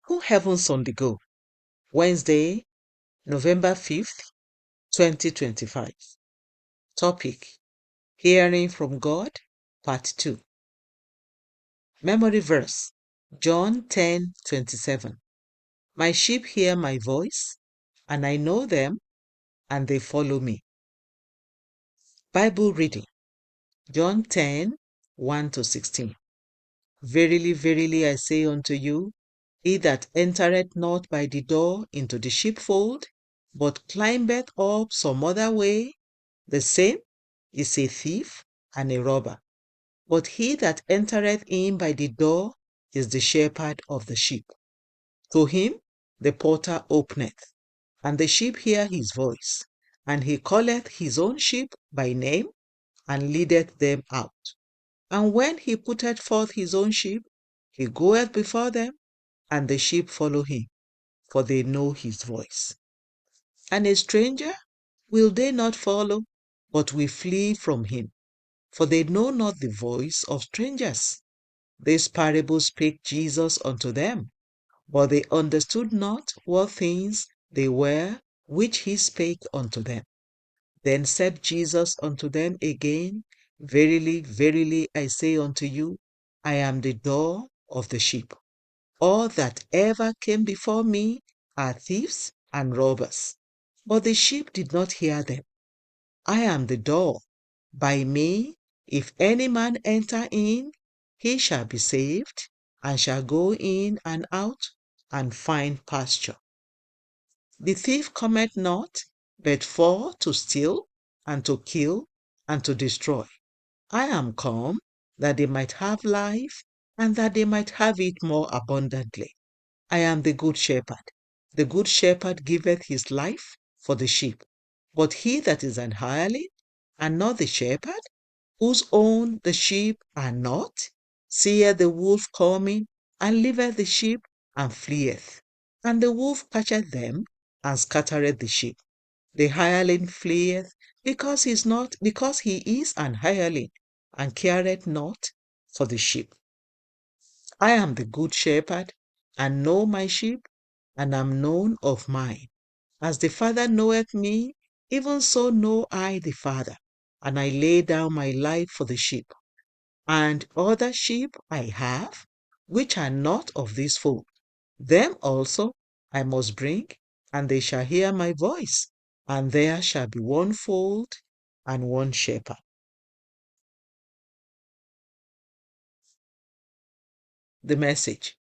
Who Heavens on the Go, Wednesday, November 5th, 2025. Topic: Hearing from God, Part 2. Memory verse: John 10:27. My sheep hear my voice, and I know them, and they follow me. Bible reading: John 10:1-16. Verily, verily, I say unto you, he that entereth not by the door into the sheepfold, but climbeth up some other way, the same is a thief and a robber. But he that entereth in by the door is the shepherd of the sheep. To him the porter openeth, and the sheep hear his voice, and he calleth his own sheep by name, and leadeth them out. And when he putteth forth his own sheep, he goeth before them, and the sheep follow him, for they know his voice. And a stranger will they not follow, but will flee from him, for they know not the voice of strangers. This parable spake Jesus unto them, but they understood not what things they were which he spake unto them. Then said Jesus unto them again, Verily, verily, I say unto you, I am the door of the sheep. All that ever came before me are thieves and robbers, but the sheep did not hear them. I am the door. By me, if any man enter in, he shall be saved, and shall go in and out, and find pasture. The thief cometh not, but for to steal, and to kill, and to destroy. I am come, that they might have life, and that they might have it more abundantly. I am the good shepherd. The good shepherd giveth his life for the sheep. But he that is an hireling, and not the shepherd, whose own the sheep are not, seeth the wolf coming, and leaveth the sheep, and fleeth. And the wolf catcheth them, and scattereth the sheep. The hireling fleeth, because he is an hireling, and careth not for the sheep. I am the good shepherd, and know my sheep, and am known of mine. As the Father knoweth me, even so know I the Father, and I lay down my life for the sheep. And other sheep I have, which are not of this fold. Them also I must bring, and they shall hear my voice, and there shall be one fold and one shepherd. The message.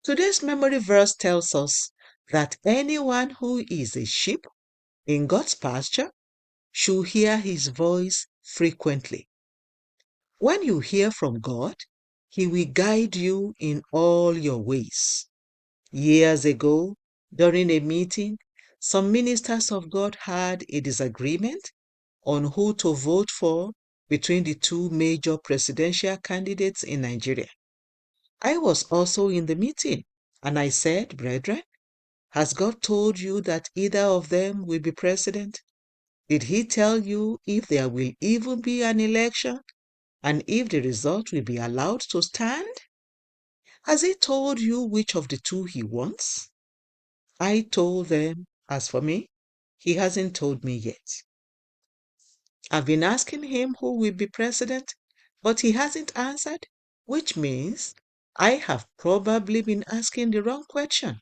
Today's memory verse tells us that anyone who is a sheep in God's pasture should hear his voice frequently. When you hear from God, he will guide you in all your ways. Years ago, during a meeting, some ministers of God had a disagreement on who to vote for between the two major presidential candidates in Nigeria. I was also in the meeting, and I said, Brethren, has God told you that either of them will be president? Did he tell you if there will even be an election, and if the result will be allowed to stand? Has he told you which of the two he wants? I told them, as for me, he hasn't told me yet. I've been asking him who will be president, but he hasn't answered, which means I have probably been asking the wrong question.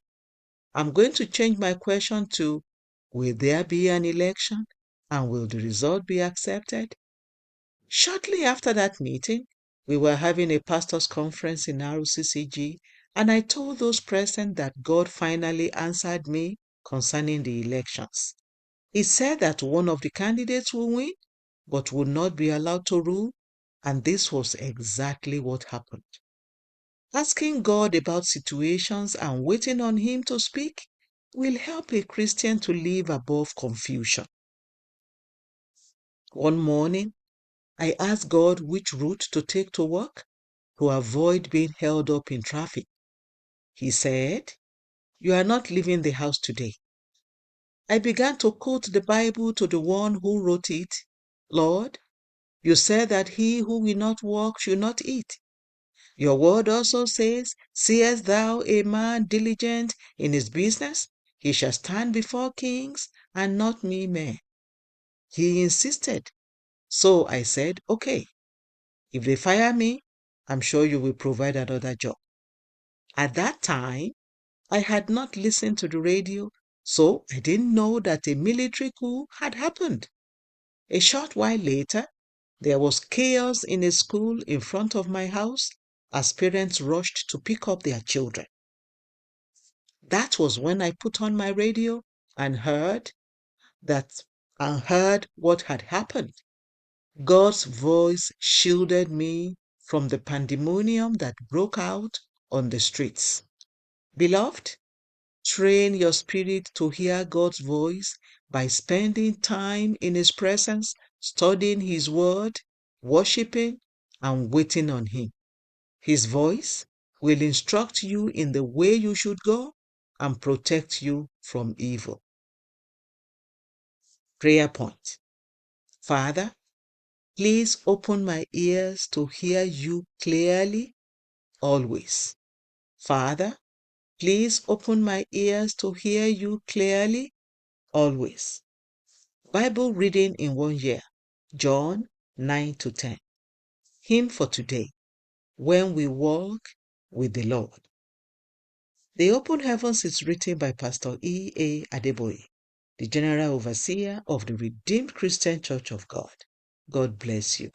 I'm going to change my question to, will there be an election, and will the result be accepted? Shortly after that meeting, we were having a pastors' conference in RCCG, and I told those present that God finally answered me concerning the elections. He said that one of the candidates will win, but would not be allowed to rule, and this was exactly what happened. Asking God about situations and waiting on Him to speak will help a Christian to live above confusion. One morning, I asked God which route to take to work to avoid being held up in traffic. He said, You are not leaving the house today. I began to quote the Bible to the one who wrote it. Lord, you said that he who will not work should not eat. Your word also says, seest thou a man diligent in his business? He shall stand before kings and not me men. He insisted. So I said, okay, if they fire me, I'm sure you will provide another job. At that time, I had not listened to the radio, so I didn't know that a military coup had happened. A short while later, there was chaos in a school in front of my house as parents rushed to pick up their children. That was when I put on my radio and heard what had happened. God's voice shielded me from the pandemonium that broke out on the streets. Beloved, train your spirit to hear God's voice by spending time in His presence, studying His word, worshiping, and waiting on Him. His voice will instruct you in the way you should go and protect you from evil. Prayer point. Father, please open my ears to hear you clearly always. Father, please open my ears to hear you clearly always. Bible reading in 1 year, John 9 to 10. Hymn for today, When We Walk with the Lord. The Open Heavens is written by Pastor E. A. Adeboye, the General Overseer of the Redeemed Christian Church of God. God bless you.